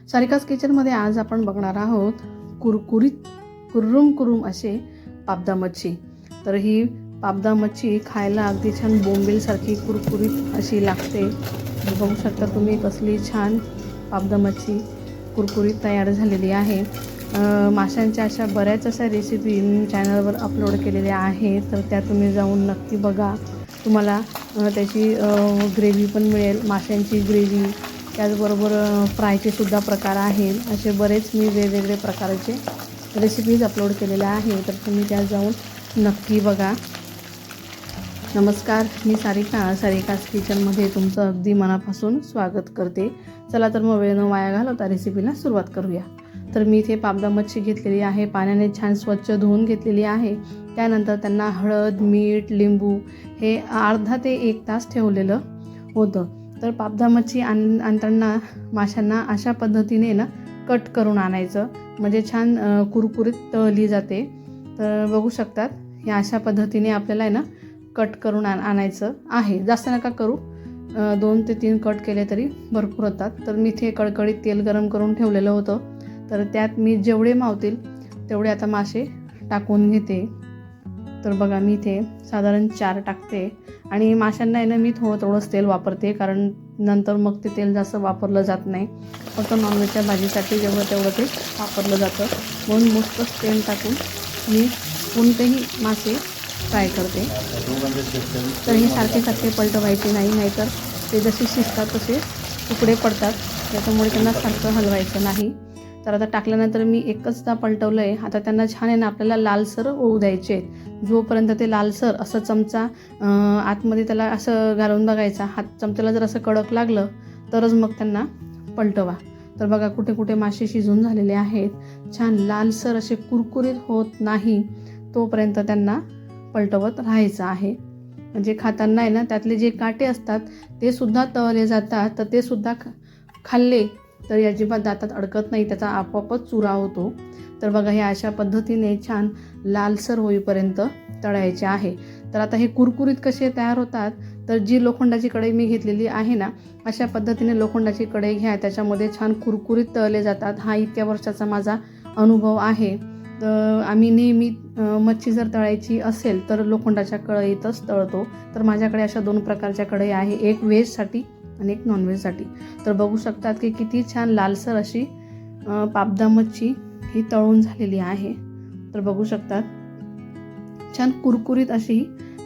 सारिकास किचनमध्ये आज आपण बघणार आहोत कुरकुरीत कुर्रुम असे पापदा मच्छी। तर ही पापदा मच्छी खायला अगदी छान बोंबीलसारखी कुरकुरीत अशी लागते। बघू शकता तुम्ही कसली छान पापदा मच्छी कुरकुरीत तयार झालेली आहे। माशांच्या अशा बऱ्याच अशा रेसिपी मी चॅनलवर अपलोड केलेल्या आहेत, तर त्या तुम्ही जाऊन नक्की बघा। तुम्हाला त्याची ग्रेव्ही पण मिळेल, माशांची ग्रेव्ही, त्याचबरोबर फ्रायचे सुद्धा प्रकार आहेत। असे बरेच मी वेगवेगळे प्रकारचे रेसिपीज अपलोड केलेल्या आहे, तर तुम्ही त्या जाऊन नक्की बघा। नमस्कार, मी सारिकास किचनमध्ये तुमचं अगदी मनापासून स्वागत करते। चला तर मग वेळ न वाया घालवता रेसिपीला सुरुवात करूया। तर मी इथे पापदा मच्छी घेतलेली आहे, पाण्याने छान स्वच्छ धुवून घेतलेली आहे। त्यानंतर त्यांना हळद, मीठ, लिंबू हे अर्धा ते 1 तास ठेवलेलं होतं। तर पापदा मच्छी आणताना माशांना अशा पद्धतीने ना कट करून आणायचं, म्हणजे छान कुरकुरीत तळली जाते। तर बघू शकतात, हे अशा पद्धतीने आपल्याला आहे ना कट करून आणायचं आहे। जास्त नका करू, 2 ते 3 कट केले तरी भरपूर होतात। तर मी इथे कडकडीत तेल गरम करून ठेवलेलं होतं, तर त्यात मी जेवढे मावतील तेवढे आता मासे टाकून घेते। तर बघा, मी इथे साधारण 4 टाकते आणि माशांना आहे ना मी थोडंच तेल वापरते, कारण नंतर मग ते तेल जास्त वापरलं जात नाही। फक्त नॉनव्हेजच्या भाजीसाठी जेवढं तेवढं ते वापरलं जातं, म्हणून मस्तच तेल टाकून मी कोणतेही मासे फ्राय करते। तर हे सारखे पलटवायचे नाही, नाहीतर ते जसे शिजतात तसे तुकडे पडतात, त्याच्यामुळे त्यांना सारखं हलवायचं नाही। तर आता टाकल्यानंतर मी एकचदा पलटवलं आहे। आता त्यांना छान आहे ना आपल्याला लालसर होऊ द्यायचे। जोपर्यंत ते लालसर असं चमचा आतमध्ये त्याला असं घालून बघायचा, हात चमच्याला जर असं कडक लागलं तरच मग त्यांना पलटवा। तर बघा, कुठे कुठे मासे शिजून झालेले आहेत, छान लालसर असे कुरकुरीत होत नाही तोपर्यंत त्यांना पलटवत राहायचं आहे। म्हणजे खाताना आहे ना त्यातले जे काटे असतात ते सुद्धा तळले जातात, तर ते सुद्धा खाल्ले तर अजिबात दातात अडकत नाही, त्याचा आपोआपच चुरा होतो। तर बघा, हे अशा पद्धतीने छान लालसर होईपर्यंत तळायचे आहे। तर आता हे कुरकुरीत कसे तयार होतात, तर जी लोखंडाची कढई मी घेतलेली आहे ना, अशा पद्धतीने लोखंडाची कढई घ्या, त्याच्यामध्ये छान कुरकुरीत तळले जातात। हा इतक्या वर्षाचा माझा अनुभव आहे। तर आम्ही नेहमी मच्छी जर तळायची असेल तर लोखंडाच्या कढईतच तळतो। तर माझ्याकडे अशा 2 प्रकारच्या कढई आहे, एक व्हेजसाठी आणि एक नॉनव्हेजसाठी। तर बघू शकतात की किती छान लालसर अशी पापदा मच्छी ही तळून झालेली आहे। तर बघू शकतात, छान कुरकुरीत अशी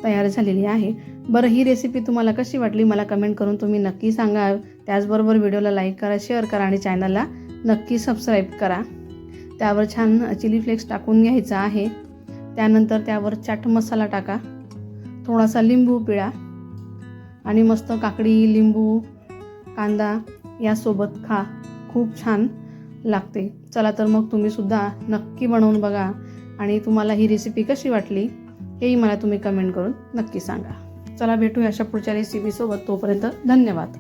तयार झालेली आहे। बरं, ही रेसिपी तुम्हाला कशी वाटली मला कमेंट करून तुम्ही नक्की सांगा। त्याचबरोबर व्हिडिओला लाईक करा, शेअर करा आणि चॅनलला नक्की सबस्क्राईब करा। त्यावर छान चिली फ्लेक्स टाकून घ्यायचा आहे। त्यानंतर त्यावर चाट मसाला टाका, थोडासा लिंबू पिळा आणि मस्त काकडी, लिंबू, कांदा यासोबत खा, खूप छान लागते। चला तर मग तुम्ही सुद्धा नक्की बनवून बघा आणि तुम्हाला ही रेसिपी कशी वाटली हेही मला तुम्ही कमेंट करून नक्की सांगा। चला, भेटूया अशा पुढच्या रेसिपीसोबत, तोपर्यंत धन्यवाद।